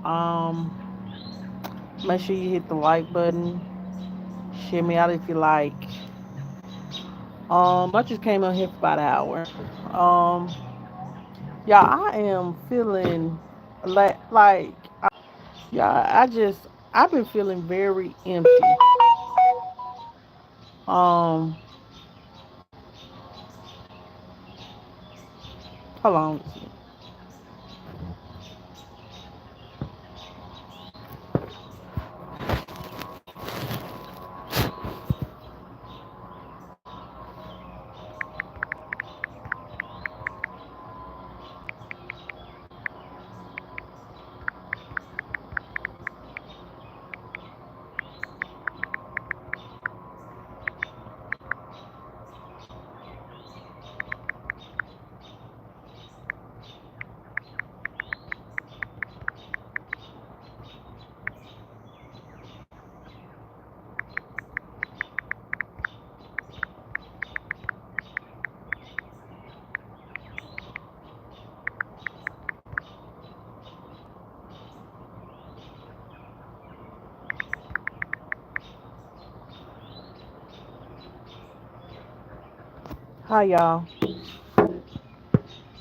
Um, Make sure you hit the like button. Share me out if you like. I just came on here for about an hour. Um, yeah, I am feeling like yeah, I've been feeling very empty. Um, Hold on. Hi y'all.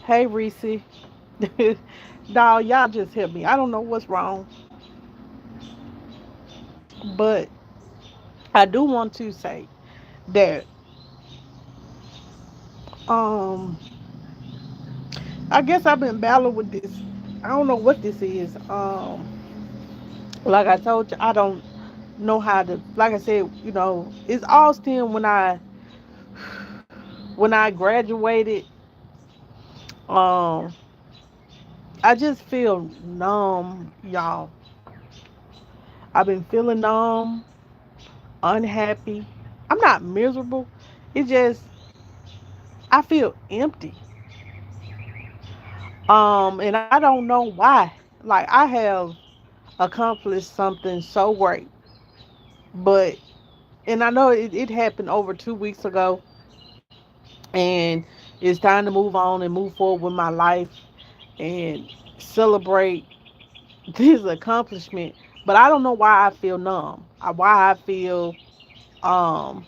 Hey Reese. Dog, y'all just hit me. I don't know what's wrong, but I do want to say that um I guess I've been battling with this. I don't know what this is. Like I told you, I don't know how to. Like I said, it's all still when I graduated. Um, I just feel numb, y'all. I've been feeling numb, unhappy. I'm not miserable. It just I feel empty. And I don't know why. Like I have accomplished something so great, but and I know it happened over 2 weeks ago, and it's time to move on and move forward with my life and celebrate this accomplishment. But I don't know why I feel numb. Why I feel um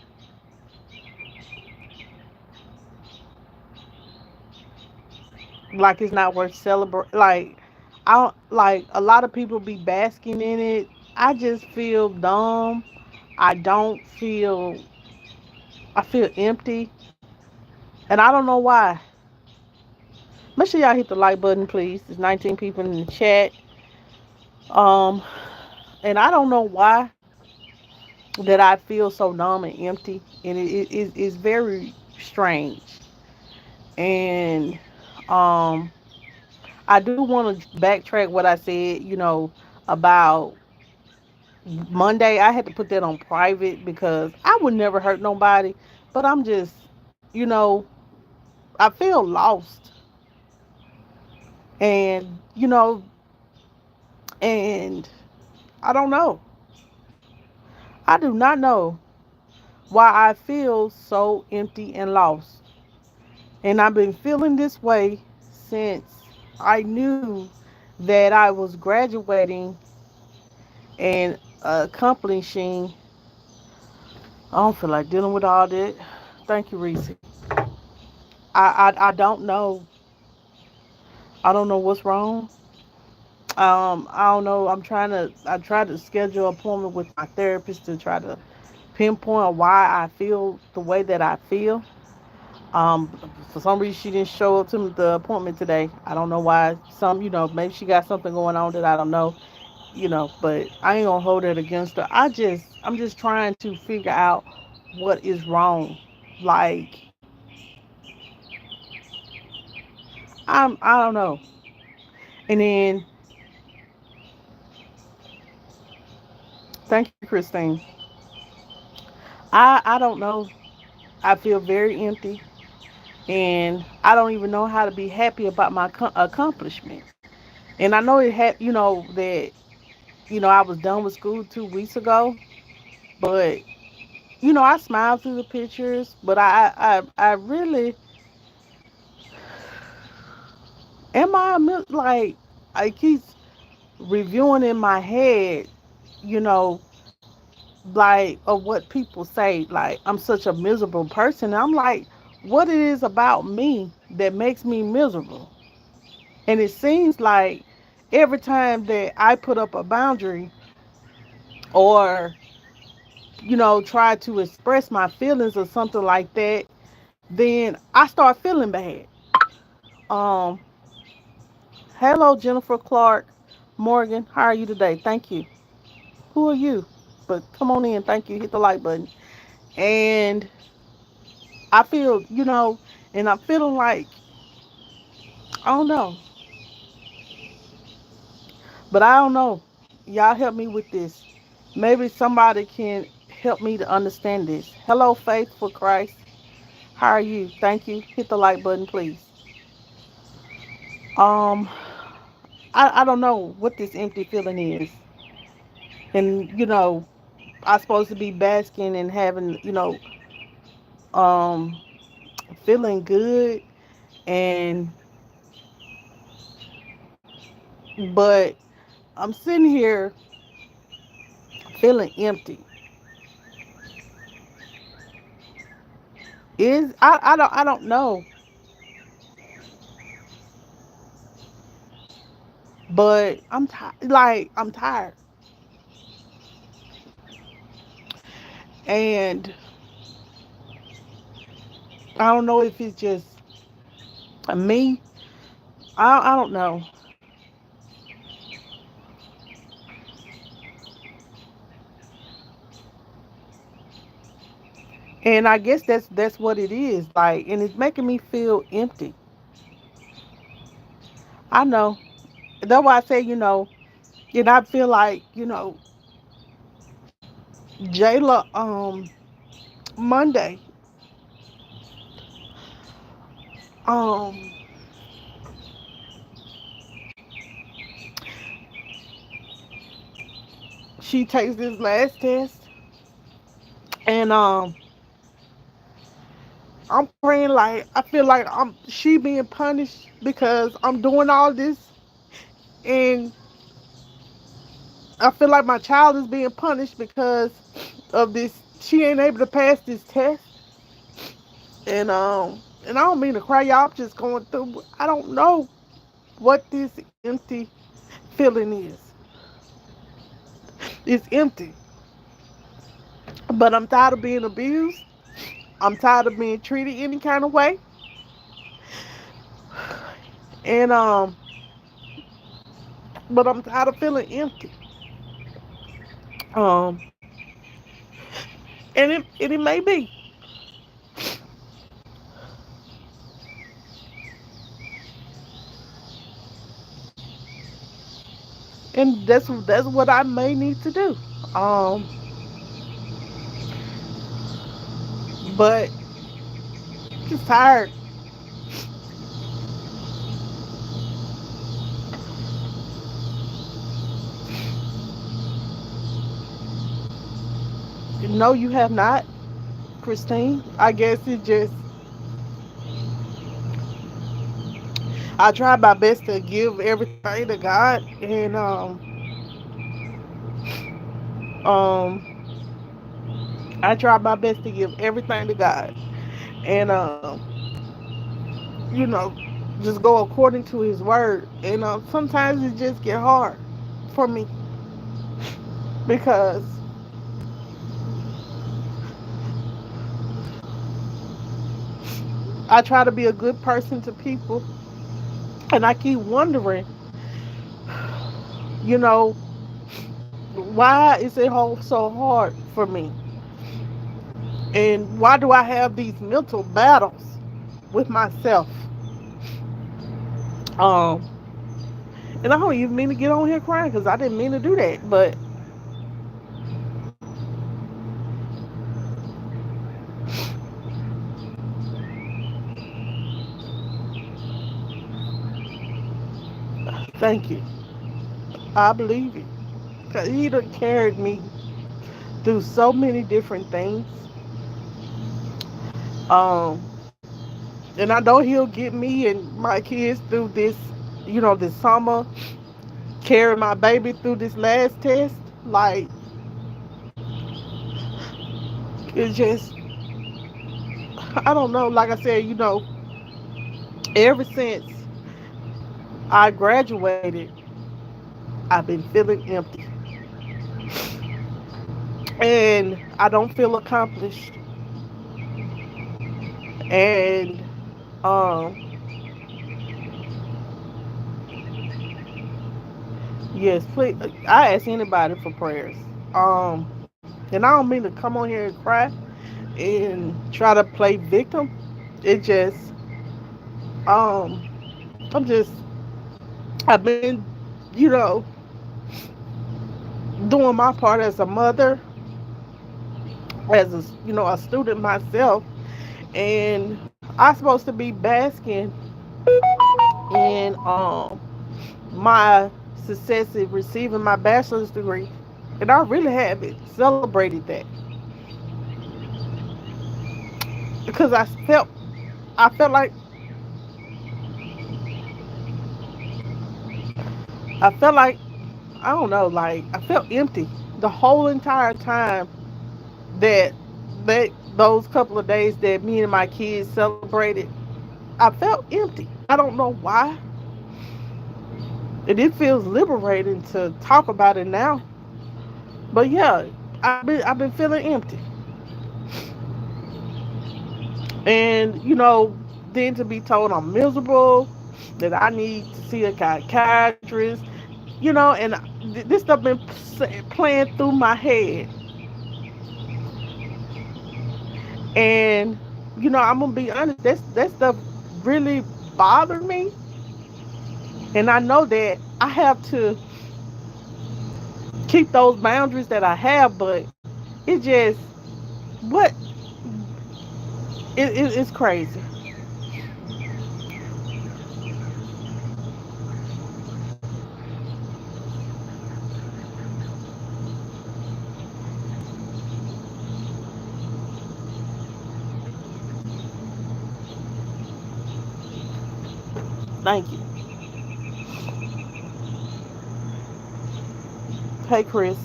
like it's not worth celebrate. Like I don't like a lot of people be basking in it. I just feel dumb. I don't feel. I feel empty, and I don't know why. Make sure y'all hit the like button, please. There's 19 people in the chat. Um, and I don't know why that I feel so numb and empty, and it's very strange. And um, I do want to backtrack what I said, about Monday. I had to put that on private because I would never hurt nobody, but I'm just, you know, I feel lost, and and I don't know. I do not know why I feel so empty and lost. And I've been feeling this way since I knew that I was graduating and accomplishing. I don't feel like dealing with all that. Thank you, Reese. I don't know. I don't know what's wrong. I don't know. I tried to schedule an appointment with my therapist to try to pinpoint why I feel the way that I feel. Um, for some reason, she didn't show up to the appointment today. I don't know why. Maybe she got something going on that I don't know. But I ain't gonna hold it against her. I'm just trying to figure out what is wrong. Like, I don't know. And then, thank you, Christine. I don't know. I feel very empty, and I don't even know how to be happy about my accomplishment. And I know it had, that I was done with school 2 weeks ago, but I smiled through the pictures, but I really am I like I keep. reviewing in my head, you know, like of what people say, like I'm such a miserable person. And I'm like, what it is about me that makes me miserable? And it seems like every time that I put up a boundary or, try to express my feelings or something like that, then I start feeling bad. Um, Hello, Jennifer Clark Morgan. How are you today? Thank you. Who are you? But come on in. Thank you. Hit the like button. And I feel, and I'm feeling like, I don't know, but I don't know. Y'all help me with this. Maybe somebody can help me to understand this. Hello, Faith for Christ. How are you? Thank you. Hit the like button, please. Um, I don't know what this empty feeling is. And, I'm supposed to be basking and having, um, feeling good and but I'm sitting here feeling empty. I don't know, but I'm tired, and I don't know if it's just me. I don't know, and I guess that's what it is. Like, and it's making me feel empty. I know. That's why I say, and I feel like, Jayla, Monday, um, she takes this last test, and I'm praying like I feel like she being punished because I'm doing all this, and I feel like my child is being punished because of this. She ain't able to pass this test, and I don't mean to cry, y'all. I'm just going through. I don't know what this empty feeling is. It's empty, but I'm tired of being abused. I'm tired of being treated any kind of way, and but I'm tired of feeling empty. Um, and it may be, and that's what I may need to do. Um, but just tired. No, you have not, Christine. I guess it just I try my best to give everything to God, and um I try my best to give everything to God, and you know, just go according to His word. And sometimes it just get hard for me because I try to be a good person to people, and I keep wondering, you know, why is it so hard for me, and why do I have these mental battles with myself? Um, and I don't even mean to get on here crying because I didn't mean to do that, but thank you. I believe it. Cause He done carried me through so many different things. Um, and I know He'll get me and my kids through this, this summer. carry my baby through this last test. Like, it's just, I don't know. Like I said, ever since I graduated, I've been feeling empty. And I don't feel accomplished. And um yes, please, I ask anybody for prayers. And I don't mean to come on here and cry and try to play victim. It just um I'm just I've been, you know, doing my part as a mother, as a student myself, and I'm supposed to be basking in my success in receiving my bachelor's degree, and I really haven't celebrated that because I felt like I felt like I don't know, like I felt empty the whole entire time that those couple of days that me and my kids celebrated. I felt empty. I don't know why, and it feels liberating to talk about it now. But yeah, I've been feeling empty, and then to be told I'm miserable, that I need to see a psychiatrist, and this stuff been playing through my head, and I'm gonna be honest, that stuff really bothered me, and I know that I have to keep those boundaries that I have, but it just what it's crazy. Thank you. Hey, Chris.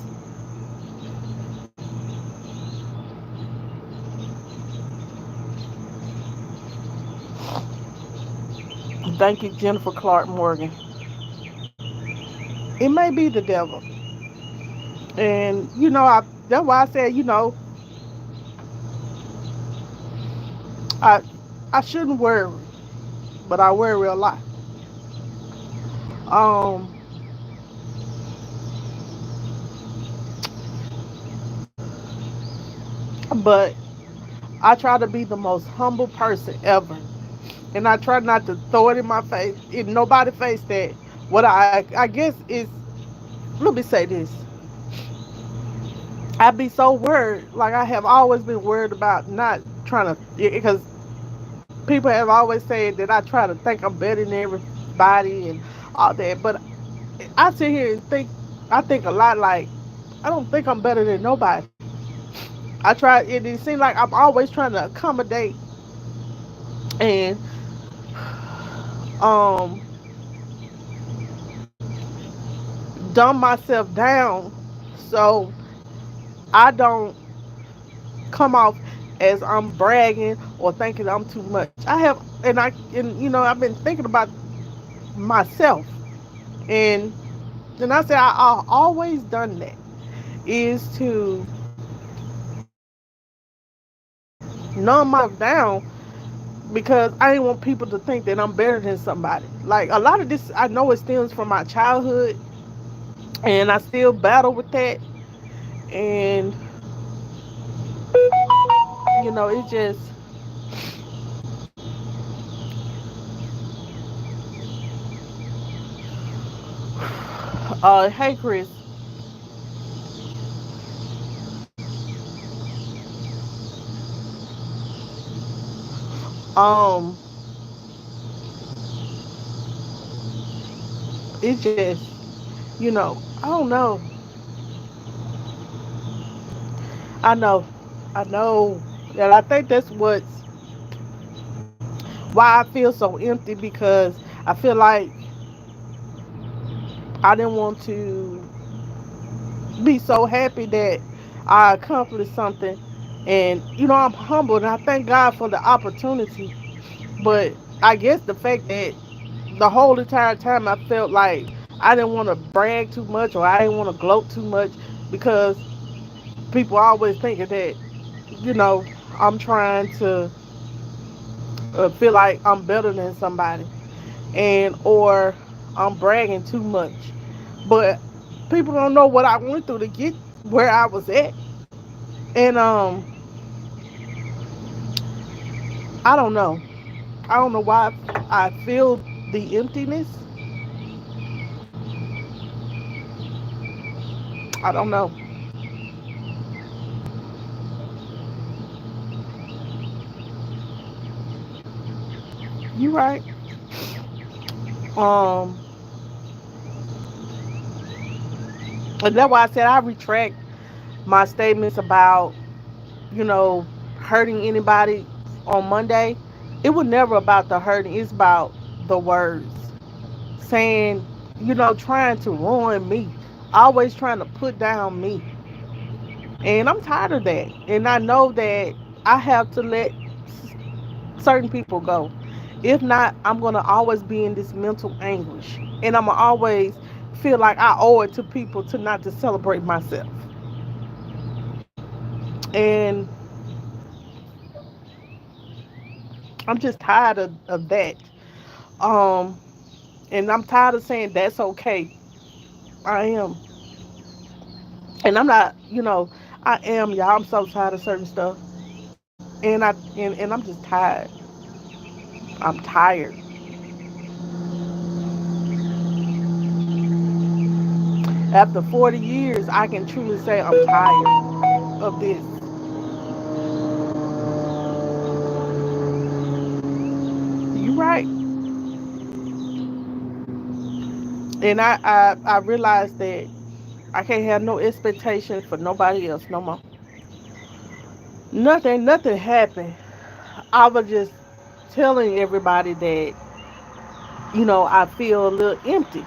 Thank you, Jennifer Clark Morgan. It may be the devil, and that's why I said I I shouldn't worry, but I worry a lot. Um, but I try to be the most humble person ever, and I try not to throw it in my face, in nobody's face, that what I guess is. Let me say this. I be so worried, like I have always been worried about not trying to, because people have always said that I try to think I'm better than everybody and all that, but I sit here and I think a lot, like I don't think I'm better than nobody. I try, it seems like I'm always trying to accommodate and um dumb myself down so I don't come off as I'm bragging or thinking I'm too much. I've been thinking about myself, and then I said I always done that, is to numb myself down because I didn't want people to think that I'm better than somebody. Like a lot of this, I know it stems from my childhood, and I still battle with that. And it just, hey Chris, um, it just, I don't know. I know, I know, and I think that's why I feel so empty, because I feel like I didn't want to be so happy that I accomplished something. And, I'm humbled and I thank God for the opportunity. But I guess the fact that the whole entire time I felt like I didn't want to brag too much or I didn't want to gloat too much because people always thinking that, you know, I'm trying to feel like I'm better than somebody and or I'm bragging too much. But people don't know what I went through to get where I was at. And I don't know. I don't know why I feel the emptiness. I don't know. You right. Um, and that's why I said I retract my statements about, you know, hurting anybody on Monday. It was never about the hurting. It's about the words. Saying, trying to ruin me. Always trying to put down me. And I'm tired of that. And I know that I have to let certain people go. If not, I'm going to always be in this mental anguish. And I'm going to always feel like I owe it to people to not to celebrate myself. And I'm just tired of that. Um, and I'm tired of saying that's okay. I am. And I'm not, I am, y'all. I'm so tired of certain stuff. And I'm just tired. I'm tired. After 40 years, I can truly say I'm tired of this. You right. And I realized that I can't have no expectations for nobody else no more. Nothing happened. I was just telling everybody that, I feel a little empty.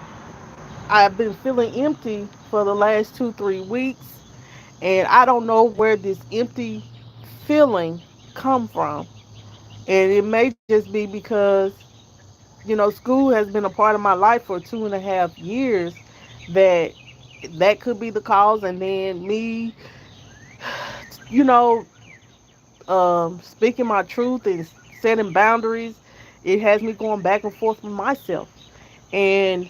I've been feeling empty for the last 2, 3 weeks, and I don't know where this empty feeling come from. And it may just be because, school has been a part of my life for 2.5 years. That could be the cause, and then me, you know, speaking my truth and setting boundaries. It has me going back and forth with myself, and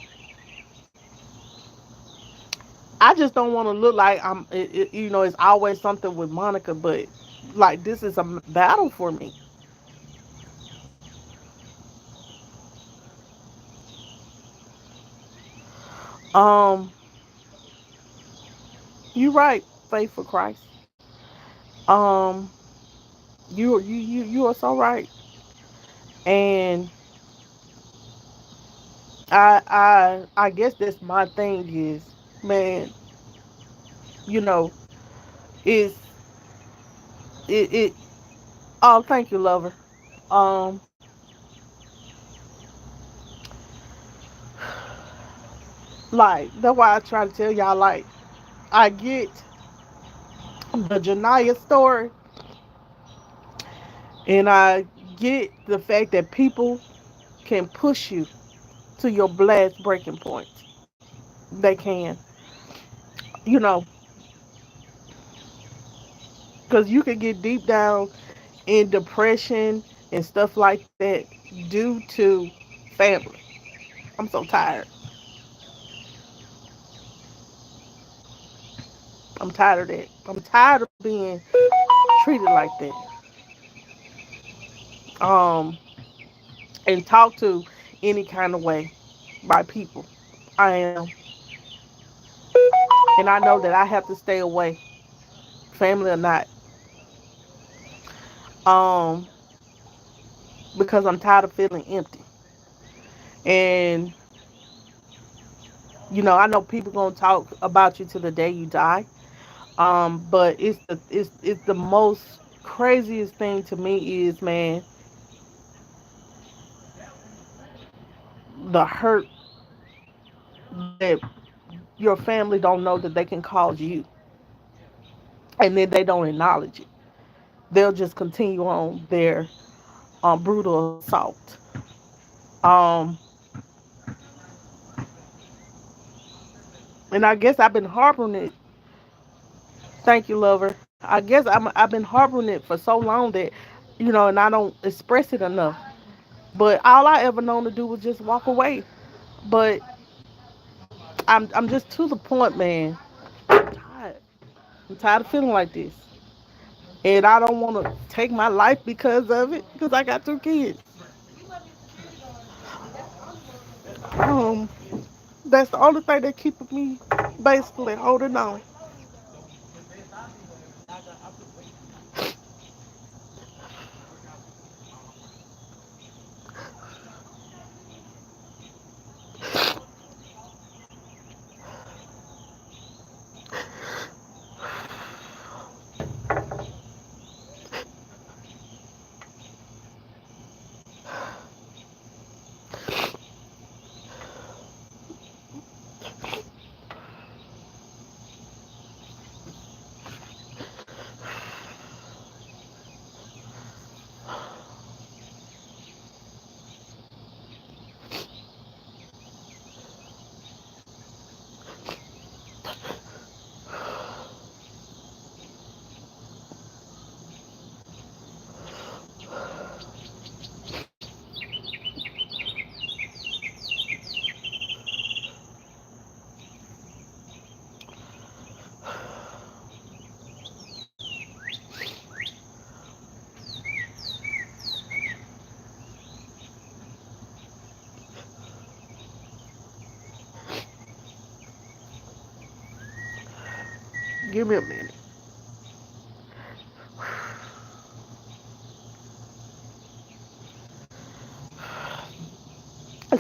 I just don't want to look like it's always something with Monica, but like this is a battle for me. Um, you right, faith for Christ. Um, you are so right, and I guess that's my thing is, man, you know, is it. Oh, thank you, lover. Um, like that's why I try to tell y'all. Like I get the Janaya story, and I get the fact that people can push you to your blast breaking point. They can, you know, because you can get deep down in depression and stuff like that due to family. I'm so tired. I'm tired of that. I'm tired of being treated like that. And talked to any kind of way by people. I am, and I know that I have to stay away, family or not, um, because I'm tired of feeling empty. And I know people gonna talk about you to the day you die. But it's the most craziest thing to me is, man, the hurt that your family don't know that they can cause you, and then they don't acknowledge it. They'll just continue on their brutal assault. Um, and I guess I've been harboring it. Thank you, lover. I've been harboring it for so long that, and I don't express it enough. But all I ever known to do was just walk away. But I'm just to the point, man. I'm tired. I'm tired of feeling like this, and I don't want to take my life because of it. Because I got 2 kids. Um, that's the only thing that keeps me basically holding on. Give me a minute.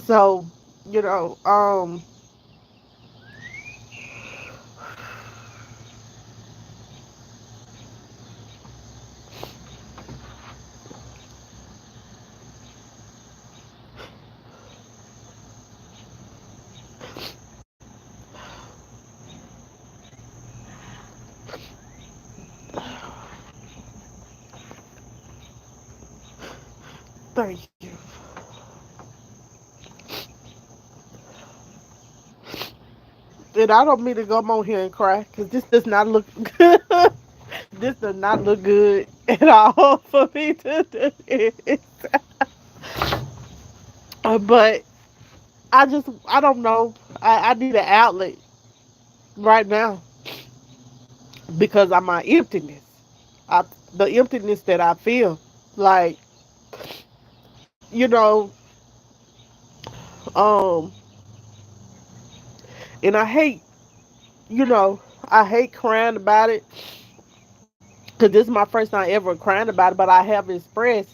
So, you know, um, thank you. And I don't mean to come on here and cry because this does not look good. This does not look good at all for me to do this. But I don't know. I need an outlet right now because of my emptiness. I, the emptiness that I feel. Like, you know, um, and I hate crying about it because this is my first time ever crying about it, but I have expressed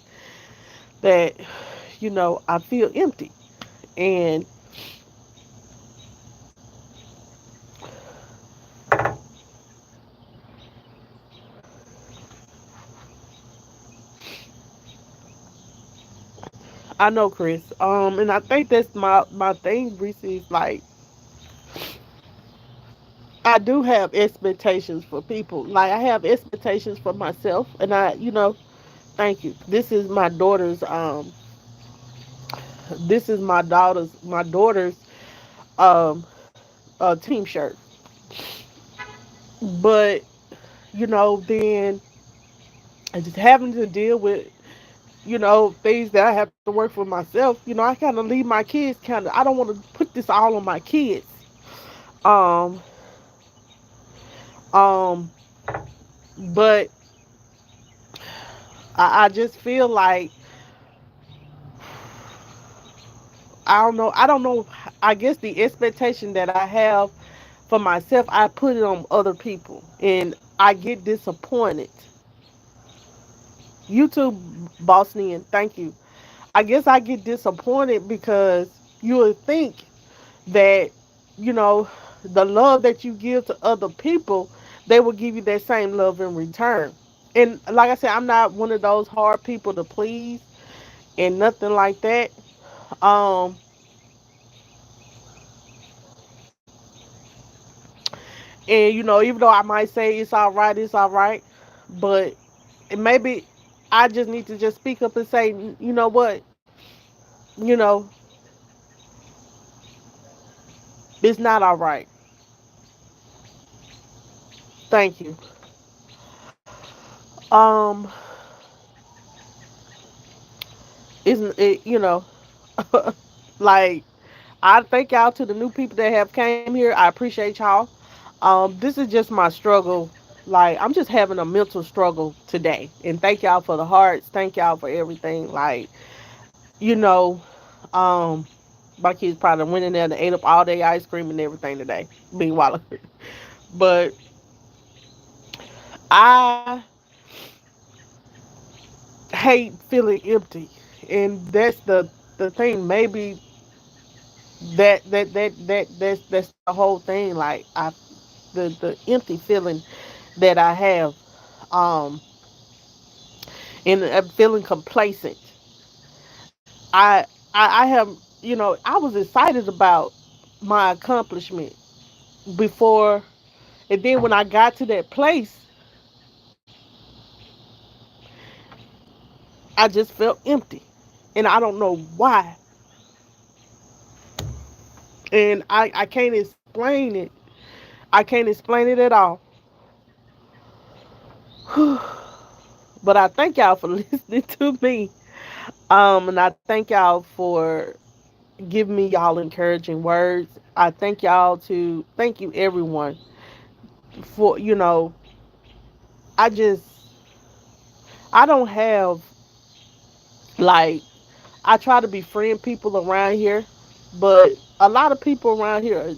that, I feel empty. And I know, Chris. And I think that's my thing, Reese, is like I do have expectations for people. Like I have expectations for myself, and thank you. This is my daughter's um team shirt. But then I just having to deal with things that I have to work for myself. I kind of leave my kids I don't want to put this all on my kids. Um, um, but I just feel like I don't know. I guess the expectation that I have for myself, I put it on other people, and I get disappointed. YouTube Bosnian, thank you. I guess I get disappointed because you would think that you know the love that you give to other people, they will give you that same love in return. And like I said, I'm not one of those hard people to please and nothing like that. Um, And even though I might say it's all right, but maybe I just need to just speak up and say, you know what, you know, it's not all right. Thank you. Um, isn't it? Like I thank y'all to the new people that have came here. I appreciate y'all. This is just my struggle. Like I'm just having a mental struggle today. And thank y'all for the hearts. Thank y'all for everything. Like, you know, um, my kids probably went in there and ate up all day ice cream and everything today. Meanwhile, but I hate feeling empty, and that's the thing. Maybe that's the whole thing. Like the empty feeling that I have, um, and I'm feeling complacent. I I have I was excited about my accomplishment before, and then when I got to that place, I just felt empty, and I don't know why, and I can't explain it. I can't explain it at all. But I thank y'all for listening to me. And I thank y'all for giving me y'all encouraging words. I thank you everyone for I just I don't have like I try to befriend people around here, but a lot of people around here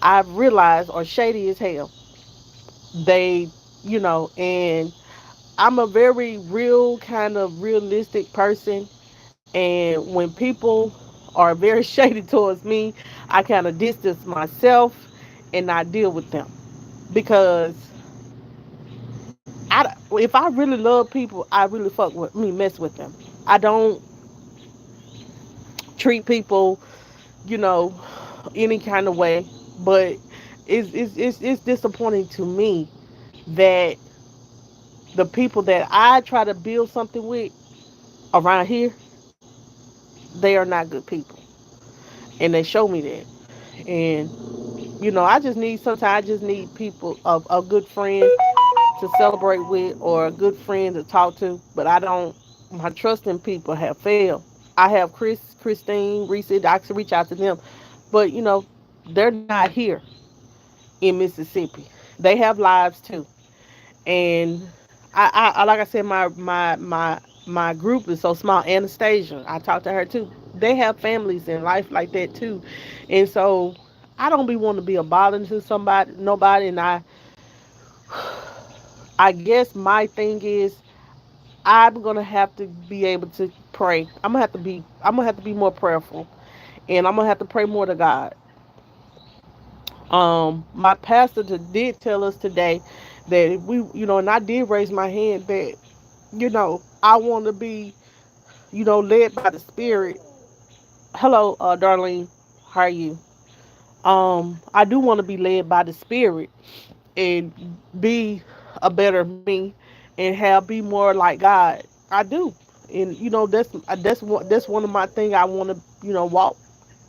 I've realized are shady as hell. They and I'm a very real kind of realistic person, and when people are very shady towards me, I kind of distance myself and not deal with them because if I really love people, I really mess with them. I don't treat people, you know, any kind of way, but it's disappointing to me that the people that I try to build something with around here, they are not good people, and they show me that. And I just need sometimes I just need people of a good friend to celebrate with or a good friend to talk to. But I don't. My trust in people have failed. I have Christine, Reese. I can reach out to them, but they're not here in Mississippi. They have lives too, and like I said, my group is so small. Anastasia, I talked to her too. They have families and life like that too, and so I don't be wanting to be a bother to somebody, nobody, and I guess my thing is I'm gonna have to be able to pray. I'm gonna have to be more prayerful, and I'm gonna have to pray more to God. My pastor did tell us today that if we, and I did raise my hand that I want to be, led by the Spirit. Hello, Darlene, how are you? I do want to be led by the Spirit and be a better me and be more like God. I do, and that's one of my things I want to walk.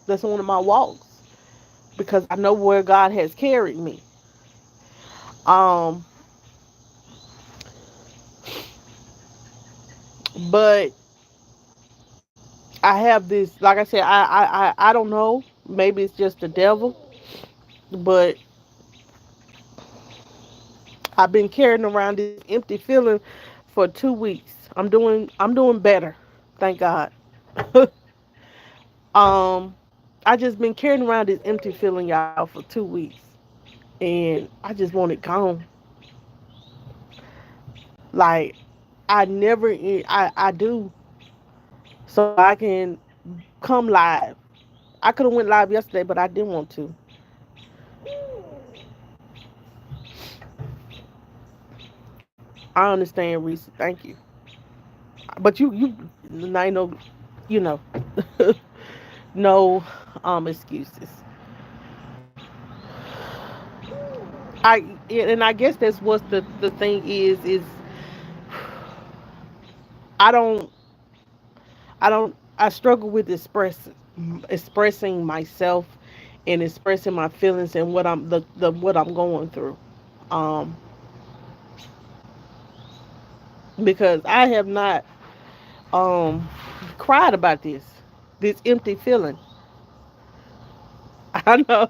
That's one of my walks because I know where God has carried me. Um, but I have this, like I said, I don't know. Maybe it's just the devil, but I've been carrying around this empty feeling for 2 weeks. I'm doing better, thank God. um, I just been carrying around this empty feeling, y'all, for 2 weeks, and I just want it gone. Like I never, I do, so I can come live. I could have went live yesterday, but I didn't want to. I understand, Reese. Thank you, but I know, you know, no excuses. I and I guess that's what the thing is I don't I struggle with expressing myself and expressing my feelings and what the what I'm going through. Um, because I have not um cried about this empty feeling. I know.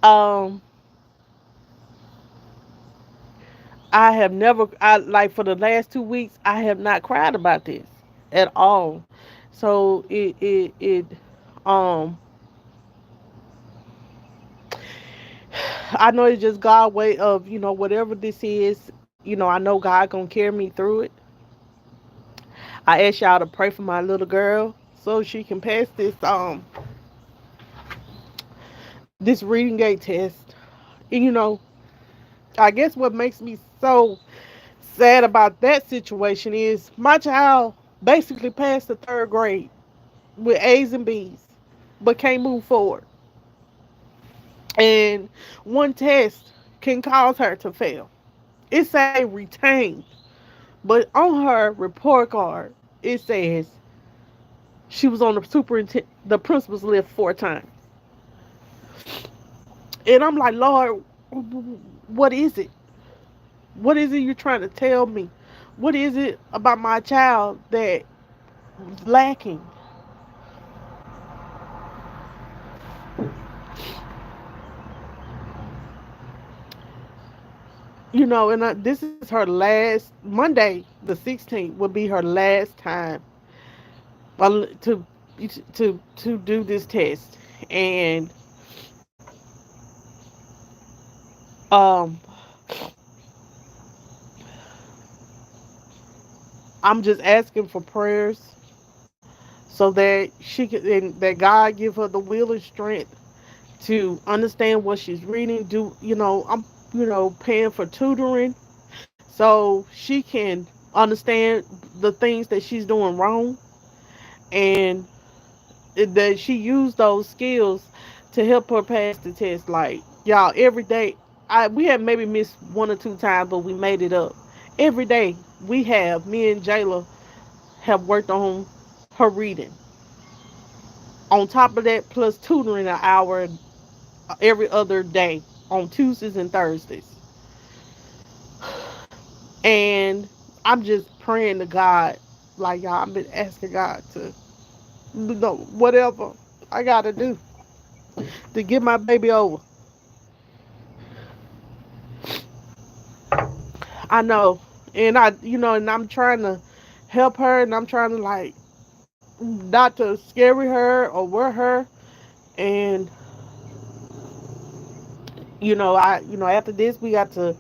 Um, I have never I like for the last 2 weeks I have not cried about this at all. So um I know it's just God way of, whatever this is, I know God gonna carry me through it. I ask y'all to pray for my little girl so she can pass this reading gate test. And I guess what makes me so sad about that situation is my child basically passed the third grade with A's and B's, but can't move forward. And one test can cause her to fail. It say retained, but on her report card it says she was on the principal's list 4 times. And I'm like, Lord, what is it? What is it you're trying to tell me? What is it about my child that lacking? This is her last Monday, the 16th, will be her last time to to do this test, and um, I'm just asking for prayers so that she can, and that God give her the will and strength to understand what she's reading. I'm paying for tutoring so she can understand the things that she's doing wrong, and that she used those skills to help her pass the test. Like, y'all, every day, we have maybe missed 1 or 2 times, but we made it up. Every day me and Jayla have worked on her reading. On top of that, plus tutoring an hour every other day on Tuesdays and Thursdays. And I'm just praying to God, like, y'all, I've been asking God to, whatever I gotta do to get my baby over. I know. And and I'm trying to help her, and I'm trying to, like, not to scare her or worry her. And, after this, we got to,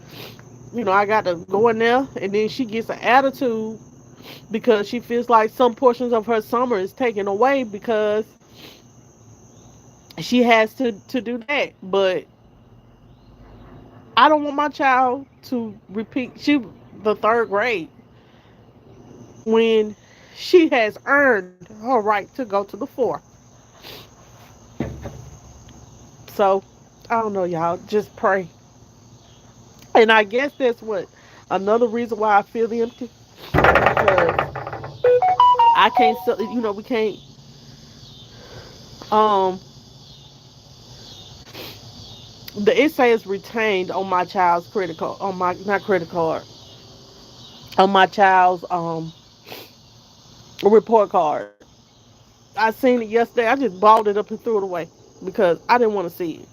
I got to go in there, and then she gets an attitude because she feels like some portions of her summer is taken away because she has to do that. But I don't want my child to repeat the third grade when she has earned her right to go to the fourth. So I don't know, y'all. Just pray. And I guess that's what another reason why I feel empty, because I can't. We can't. Um, it says retained on my child's credit card, on my not credit card, on my child's report card. I seen it yesterday. I just balled it up and threw it away because I didn't want to see it.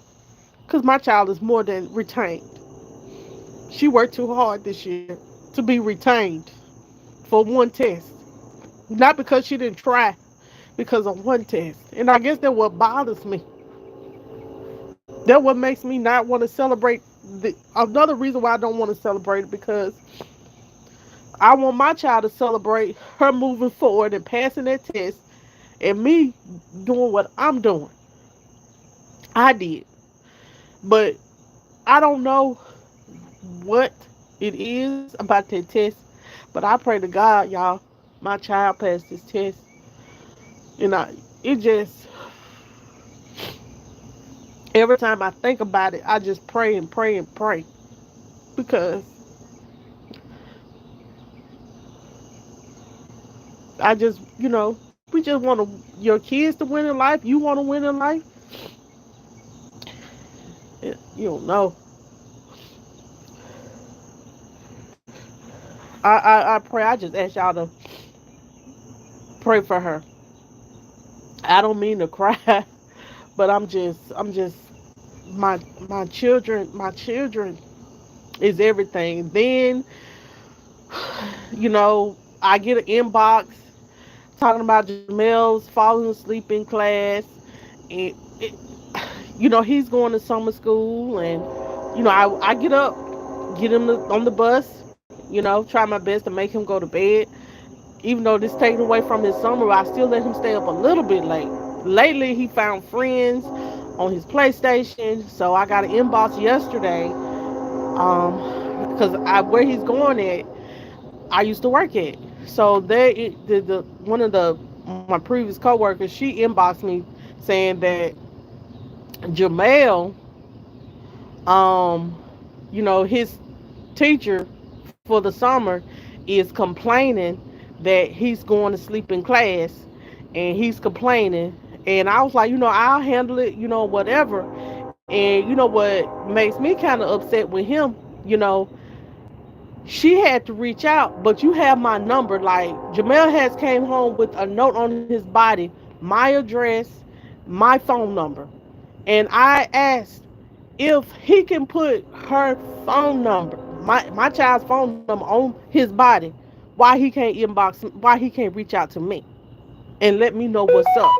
Because my child is more than retained. She worked too hard this year to be retained for one test. Not because she didn't try, because of one test. And I guess that what bothers me. That what makes me not want to celebrate. Another reason why I don't want to celebrate it, because I want my child to celebrate her moving forward and passing that test, and me doing what I'm doing. I did. But I don't know what it is about that test. But I pray to God, y'all, my child passed this test. And it just, Every time I think about it, I just pray and pray and pray because I just, we just want your kids to win in life. You want to win in life. You don't know. I pray. I just ask y'all to pray for her. I don't mean to cry, but I'm just my children is everything. Then, I get an inbox talking about Jamel's falling asleep in class, and he's going to summer school, and I get up, get him on the bus, try my best to make him go to bed. Even though this taken away from his summer, I still let him stay up a little bit late. Lately, he found friends on his PlayStation, so I got an inbox yesterday, because where he's going at, I used to work at. So the one of my previous coworkers, she inboxed me saying that Jamel, um, his teacher for the summer is complaining that he's going to sleep in class, and he's complaining. And I was like, I'll handle it, whatever. And what makes me kind of upset with him, you know, she had to reach out, but you have my number. Like, Jamel has came home with a note on his body, my address, my phone number. And I asked if he can put her phone number, my child's phone number, on his body, why he can't reach out to me and let me know what's up.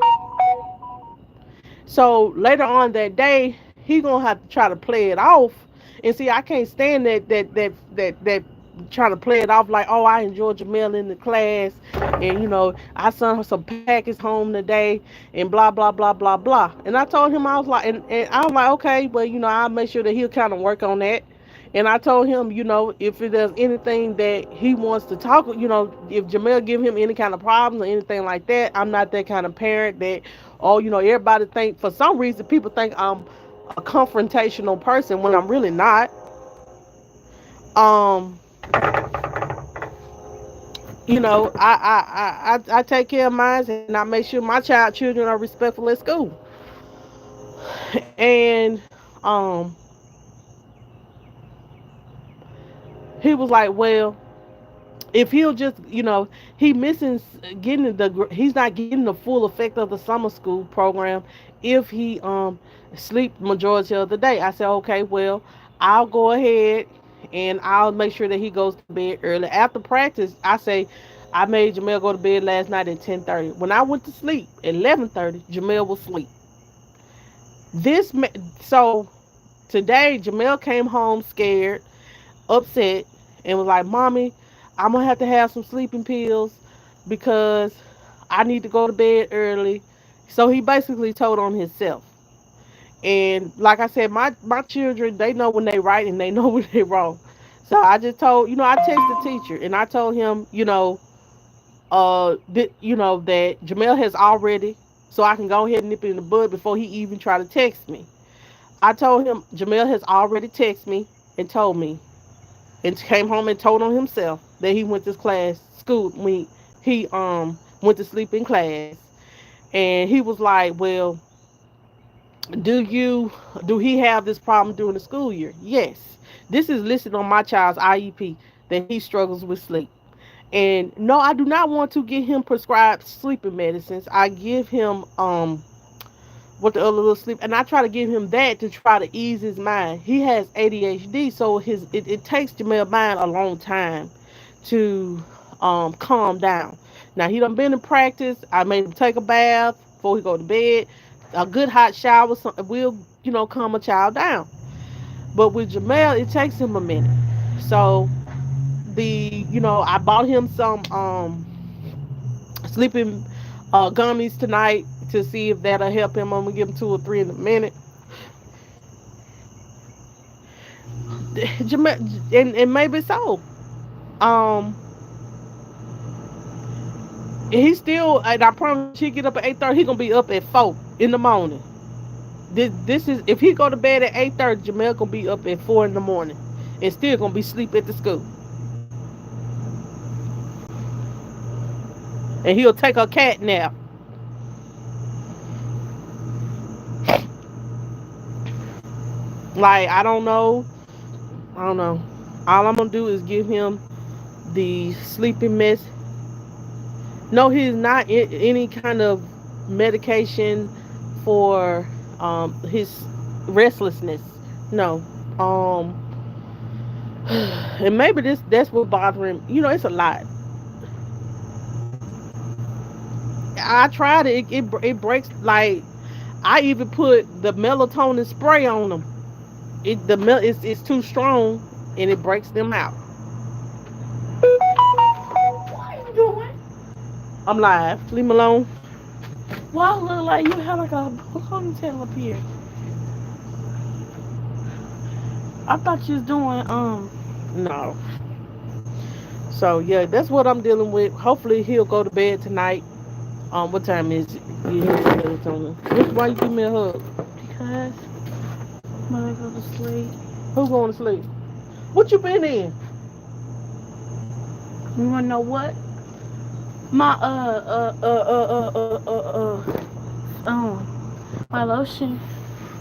So later on that day, he gonna have to try to play it off. And see, I can't stand that trying to play it off like, oh, I enjoyed Jamel in the class, and I sent her some packets home today, and blah blah blah blah blah. And I told him, I was like, and I was like, okay, well, I'll make sure that he'll kind of work on that. And I told him, if there's anything that he wants to talk, if Jamel give him any kind of problems or anything like that, I'm not that kind of parent that, oh, everybody think, for some reason, people think I'm a confrontational person when I'm really not. Um, I take care of mine, and I make sure my children are respectful at school. And um, he was like, well, if he'll just, he missing he's not getting the full effect of the summer school program if he sleep majority of the day. I said, okay, well, I'll go ahead and I'll make sure that he goes to bed early after practice. I made Jamel go to bed last night at 10:30. When I went to sleep at 11:30, Jamel was asleep. So today Jamel came home scared, upset, and was like, mommy, I'm gonna have to have some sleeping pills because I need to go to bed early. So he basically told on himself. And like I said, my children, they know when they right and they know when they wrong. So I just told, I texted the teacher and I told him, that Jamel has already, so I can go ahead and nip it in the bud before he even try to text me. I told him Jamel has already texted me and told me, and came home and told on himself that he went to class school when he went to sleep in class. And he was like, well, do you do he have this problem during the school year? Yes. This is listed on my child's IEP that he struggles with sleep. And no, I do not want to get him prescribed sleeping medicines. I give him what the other little sleep, and I try to give him that to try to ease his mind. He has ADHD, so it takes Jamel's mind a long time to calm down. Now he done been in practice. I made him take a bath before he go to bed. A good hot shower will calm a child down. But with Jamel, it takes him a minute. So I bought him some sleeping gummies tonight to see if that'll help him. I'm gonna give him 2 or 3 in a minute. And maybe so. Um, he still, and I promise he get up at 8:30. He gonna be up at 4 in the morning, This is if he go to bed at 8:30, Jamel gonna be up at 4 in the morning, and still gonna be asleep at the school. And he'll take a cat nap. Like I don't know. All I'm gonna do is give him the sleeping mess. No, he's not in any kind of medication for his restlessness. No. Um, and maybe that's what bothering him. You know, it's a lot. I tried it. It breaks. Like I even put the melatonin spray on them. It's too strong and it breaks them out. What are you doing? I'm live. Leave me alone. Why look like you have like a ponytail up here? I thought you was doing No. So yeah, that's what I'm dealing with. Hopefully he'll go to bed tonight. What time is it? Why you give me a hug? because when I go to sleep. Who going to sleep? What you been in? You wanna know what? My my lotion.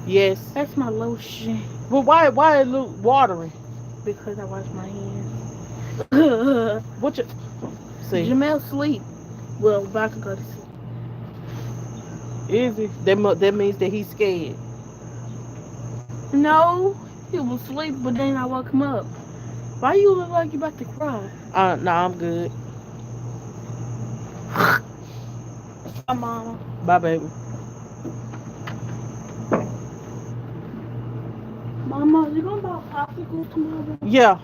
Yes. That's my lotion Well, why it look watery? because I wash my hands. What you see? Jamel sleep. Well, if I could go to sleep. Is it? That means that he's scared. No, he was asleep, but then I woke him up. Why you look like you about to cry? No, I'm good. Bye, mama. Bye, baby. Mama, you gonna buy popsicles tomorrow? Yeah.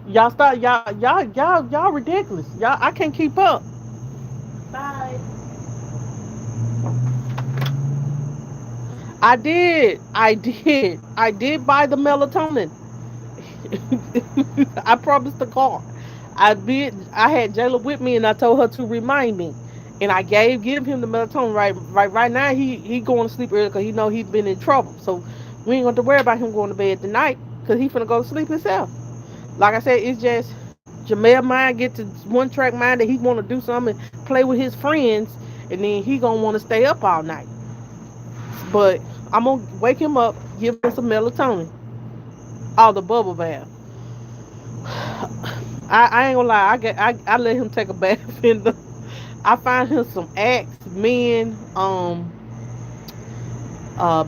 Y'all start y'all ridiculous. I can't keep up. Bye. I did buy the melatonin. I promised the car. I had Jayla with me and I told her to remind me. And I give him the melatonin right now he going to sleep early because he know he's been in trouble. So we ain't going to worry about him going to bed tonight because he finna go to sleep himself. Like I said, it's just Jamel mind get to one track mind that he want to do something and play with his friends, and then he gonna want to stay up all night. But I'm gonna wake him up, give him some melatonin, all the bubble bath. I ain't gonna lie, I let him take a bath in the. I find him some Axe Men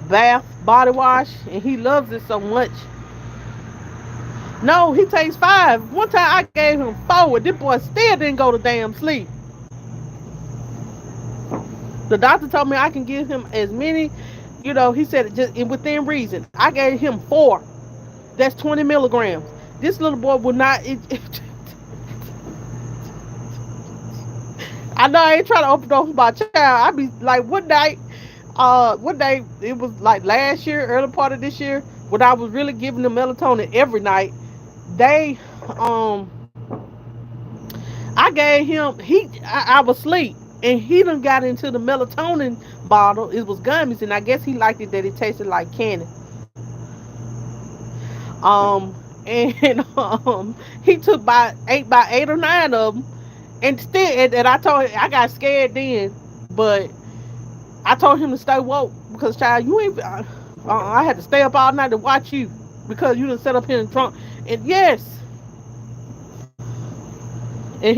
bath body wash, and he loves it so much. No, he takes 5. One time I gave him 4. This boy still didn't go to damn sleep. The doctor told me I can give him as many, he said just within reason. I gave him 4. That's 20 milligrams. This little boy would not. I know I ain't trying to open up my child. I be like, one day it was like last year, early part of this year, when I was really giving them melatonin every night. They I gave him I was asleep and he done got into the melatonin bottle. It was gummies and I guess he liked it that it tasted like candy. And he took by 8 or 9 of them, and still and I told him I got scared then, but I told him to stay woke because child you ain't I had to stay up all night to watch you because you done set up here in the trunk. And yes, and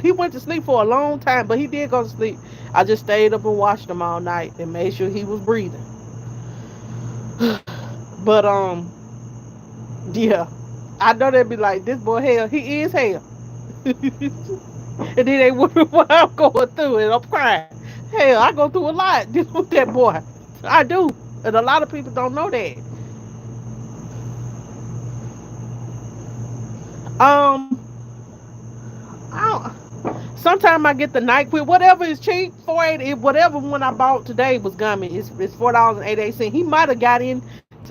he went to sleep for a long time, but he did go to sleep. I just stayed up and watched him all night and made sure he was breathing. But yeah, I know they'd be like, this boy hell, he is hell. And then they wonder what I'm going through, and I'm crying. Hell, I go through a lot with that boy. I do, and a lot of people don't know that. Um, Sometimes I get the NyQuil, whatever is cheap. 4.80, whatever one I bought today was gummy. It's $4.88. He might have got into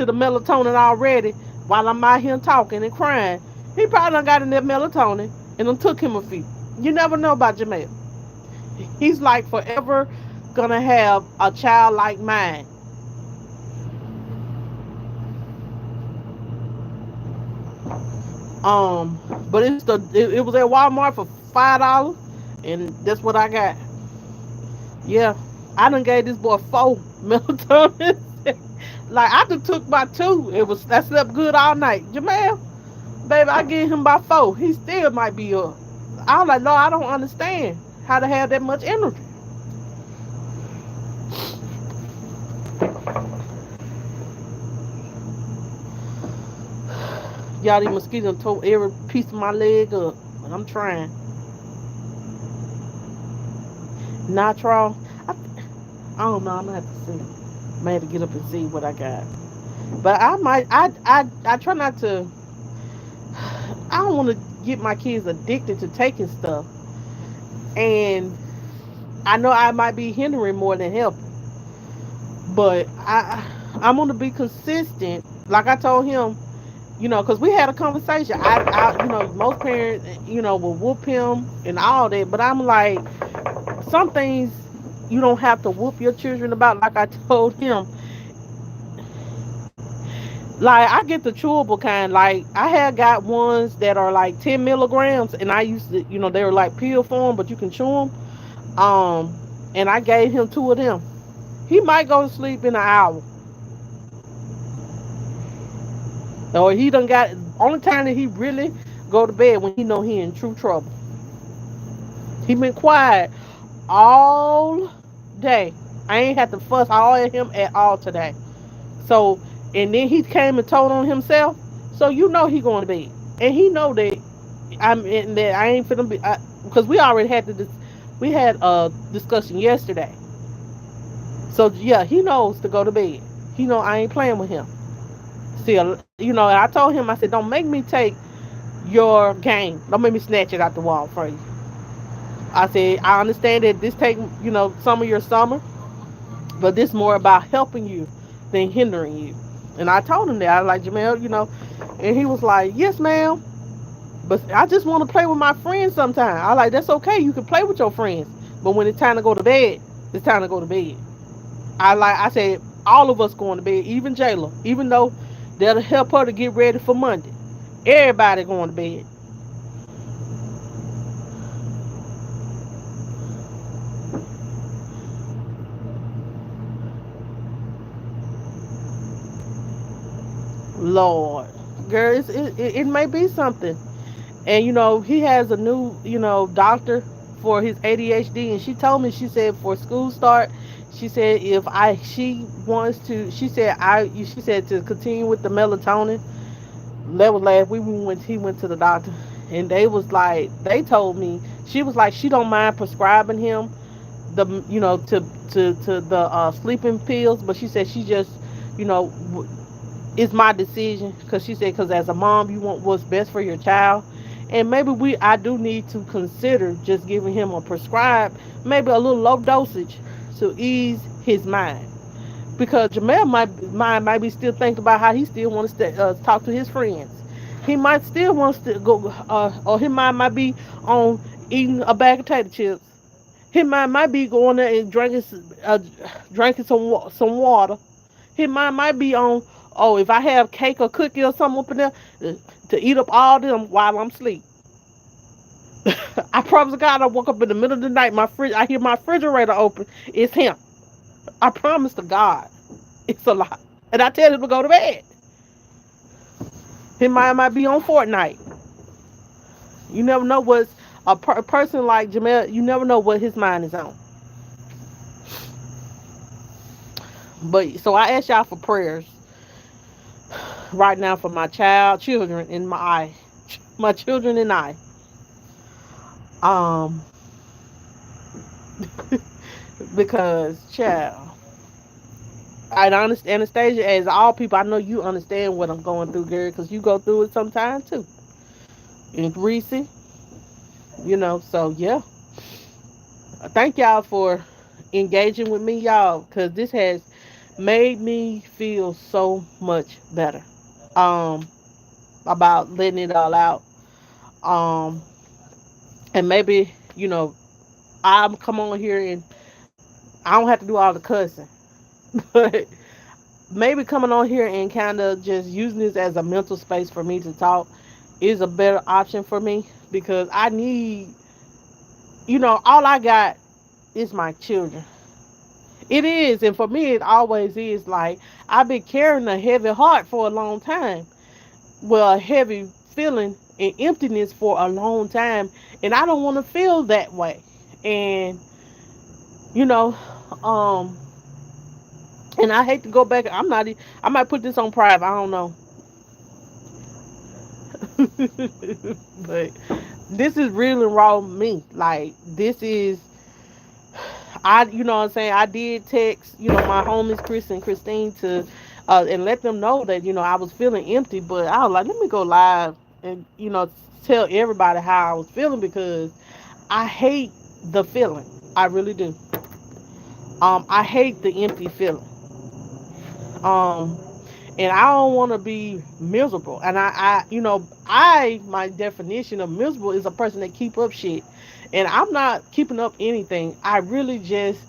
the melatonin already while I'm out here talking and crying. He probably done got in that melatonin and it took him a few. You never know about Jamel. He's like forever gonna have a child like mine. But it was at Walmart for $5, and that's what I got. Yeah, I done gave this boy 4 melatonin. Like I done took my 2. I slept good all night. Jamal, baby, I gave him by 4. He still might be up. I was like, no, I don't understand how to have that much energy. Y'all, these mosquitoes tore every piece of my leg up, but I'm trying. Nitro. I, I don't know. I'm gonna have to see. I may have to get up and see what I got. But I might. I try not to. I don't want to get my kids addicted to taking stuff, and I know I might be hindering more than helping. But I'm gonna be consistent. Like I told him, because we had a conversation. Most parents, will whoop him and all that. But I'm like, some things you don't have to whoop your children about. Like I told him, like I get the chewable kind. Like I had got ones that are like 10 milligrams, and I used to, they were like pill form, but you can chew them. And I gave him 2 of them. He might go to sleep in an hour, or he done got. Only time that he really go to bed when he know he in true trouble. He been quiet all day. I ain't had to fuss all at him at all today. So, and then he came and told on himself. So he going to bed, and he know that that I ain't finna be, because we already had we had a discussion yesterday. So yeah, he knows to go to bed. He know I ain't playing with him. See, and I told him, I said, don't make me take your game. Don't make me snatch it out the wall for you. I said, I understand that this take, some of your summer, but this more about helping you than hindering you. And I told him that. I was like, Jamel, and he was like, yes, ma'am. But I just want to play with my friends sometimes. I like, that's okay. You can play with your friends. But when it's time to go to bed, it's time to go to bed. I said, all of us going to bed, even Jayla, even though that'll help her to get ready for Monday. Everybody going to bed. Lord, girl, it may be something. And he has a new doctor for his ADHD, and she told me, she said for school start, she said if I she wants to, she said to continue with the melatonin. That was last week when he went to the doctor, and they told me, she was like, she don't mind prescribing him the to the sleeping pills, but she said she just you know it's my decision, because she said, because as a mom you want what's best for your child, and maybe I do need to consider just giving him a prescribed, maybe a little low dosage, to ease his mind, because Jamel might be still thinking about how he still wants to talk to his friends. He might still wants to go, or his mind might be on eating a bag of potato chips. His mind might be going there and drinking some water. His mind might be on, oh, if I have cake or cookie or something up in there, to eat up all them while I'm asleep. I promise to God, I woke up in the middle of the night, I hear my refrigerator open. It's him. I promise to God, it's a lot. And I tell him to go to bed. His mind might be on Fortnite. You never know what's a person like Jamel. You never know what his mind is on. But so I ask y'all for prayers right now for my children and my children and I. Um, because child, I understand, Anastasia, as all people, I know you understand what I'm going through, girl, because you go through it sometimes too. And Reese, so yeah. Thank y'all for engaging with me, y'all, because this has made me feel so much better. Um, about letting it all out. Um, and maybe, I'm come on here and I don't have to do all the cussing, but maybe coming on here and kind of just using this as a mental space for me to talk is a better option for me because I need, all I got is my children. It is, and for me, it always is. Like, I've been carrying a heavy heart for a long time. Well, a heavy feeling and emptiness for a long time, and I don't want to feel that way. And you know, um, and I hate to go back. I'm not. I might put this on private. I don't know, but this is real and raw me. Like, this is. You know what I'm saying? I did text, my homies Chris and Christine to, and let them know that, I was feeling empty, but I was like, let me go live and, tell everybody how I was feeling because I hate the feeling. I really do. I hate the empty feeling. Um, and I don't want to be miserable. And my definition of miserable is a person that keep up shit. And I'm not keeping up anything. I really just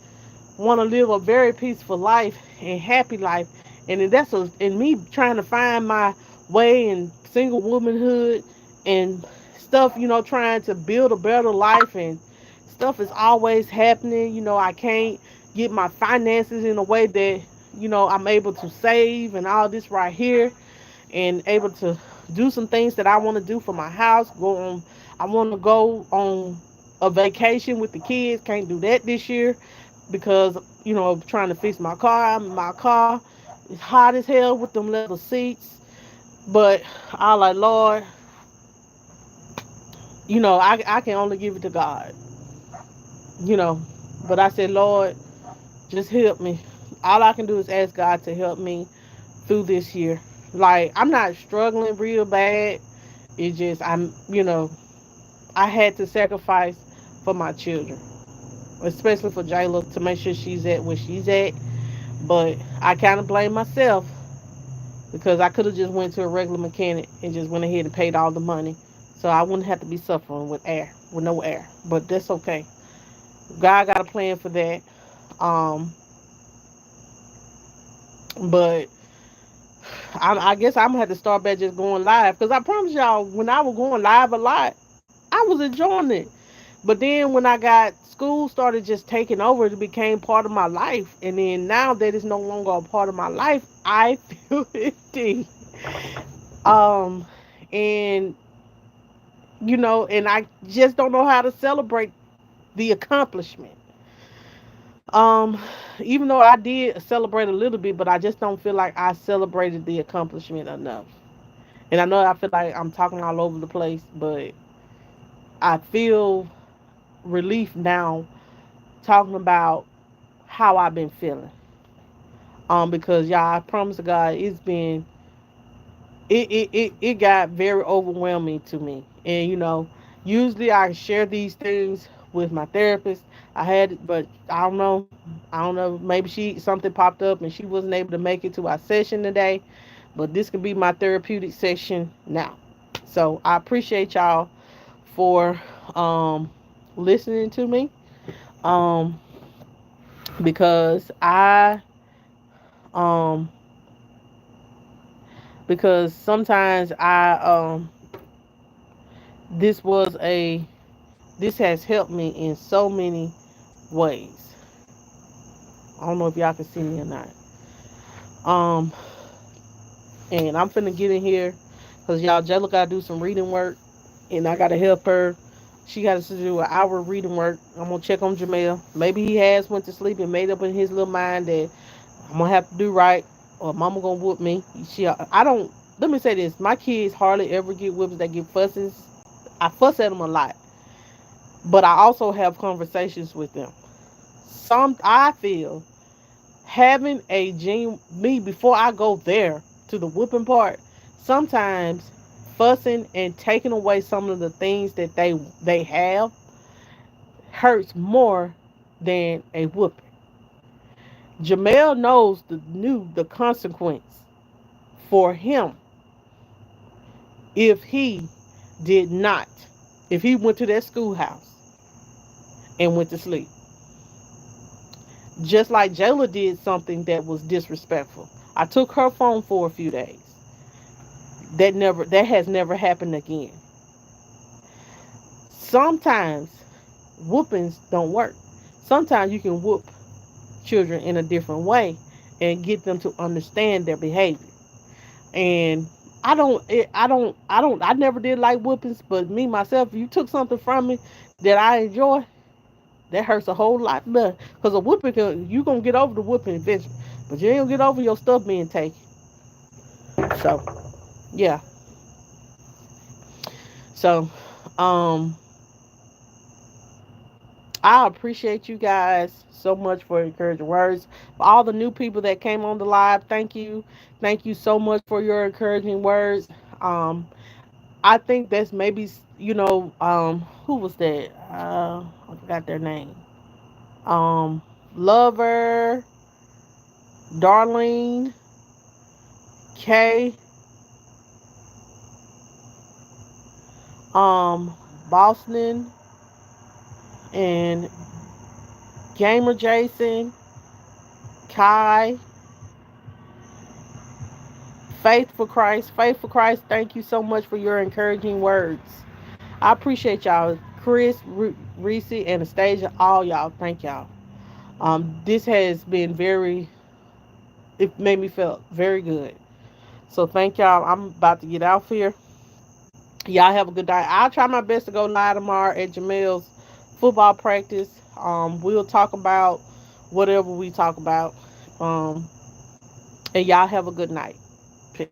want to live a very peaceful life and happy life. And and me trying to find my way in single womanhood and stuff, trying to build a better life and stuff is always happening. I can't get my finances in a way that, I'm able to save and all this right here and able to do some things that I want to do for my house. I want to go on a vacation with the kids. Can't do that this year because trying to fix my car. My car is hot as hell with them leather seats. But I like, Lord, I can only give it to God. You know, but I said, Lord, just help me. All I can do is ask God to help me through this year. Like, I'm not struggling real bad. It's just I had to sacrifice for my children, especially for Jayla to make sure she's at where she's at. But I kind of blame myself because I could have just went to a regular mechanic and just went ahead and paid all the money, so I wouldn't have to be suffering with no air. But that's okay. God got a plan for that. Um, but I guess I'm gonna have to start back just going live because I promise y'all, when I was going live a lot, I was enjoying it. But then when I got school started just taking over, it became part of my life. And then now that it's no longer a part of my life, I feel empty. Um, and and I just don't know how to celebrate the accomplishment. Um, Even though I did celebrate a little bit, but I just don't feel like I celebrated the accomplishment enough. And I know I feel like I'm talking all over the place, but I feel relief now talking about how I've been feeling. Because y'all, I promise to God, it got very overwhelming to me. And usually I share these things with my therapist. But I don't know. Maybe something popped up and she wasn't able to make it to our session today. But this could be my therapeutic session now. So I appreciate y'all for listening to me. Um, because um sometimes this was a this has helped me in so many ways. I don't know if y'all can see me or not. Um, and I'm finna get in here because y'all, Jayla gotta do some reading work, and I gotta help her. She got to do an hour of reading work. I'm gonna check on Jamel. Maybe he has went to sleep and made up in his little mind that I'm gonna have to do right, or Mama gonna whoop me. I don't. Let me say this: my kids hardly ever get whips. They get fusses. I fuss at them a lot, but I also have conversations with them. I feel having a gene me before I go there to the whooping part. Sometimes fussing and taking away some of the things that they have hurts more than a whooping. Jamel knows the consequence for him if he did not, if he went to that schoolhouse and went to sleep. Just like Jayla did something that was disrespectful. I took her phone for a few days. that has never happened again. Sometimes whoopings don't work. Sometimes you can whoop children in a different way and get them to understand their behavior. And I never did like whoopings, but me myself, if you took something from me that I enjoy, that hurts a whole lot better. Because a whooping, you going to get over the whooping eventually, but you ain't going to get over your stuff being taken. So, yeah. So, um, I appreciate you guys so much for encouraging words. For all the new people that came on the live, thank you. Thank you so much for your encouraging words. Um, I think that's maybe, who was that? I forgot their name. Lover, Darlene, Kay, um, Boston, and Gamer Jason, Kai, Faith for Christ, thank you so much for your encouraging words. I appreciate y'all. Chris, Reese, Anastasia, all y'all. Thank y'all. This has been it made me feel very good. So thank y'all. I'm about to get out here. Y'all have a good night. I'll try my best to go live tomorrow at Jamel's football practice. We'll talk about whatever we talk about. And y'all have a good night. Peace.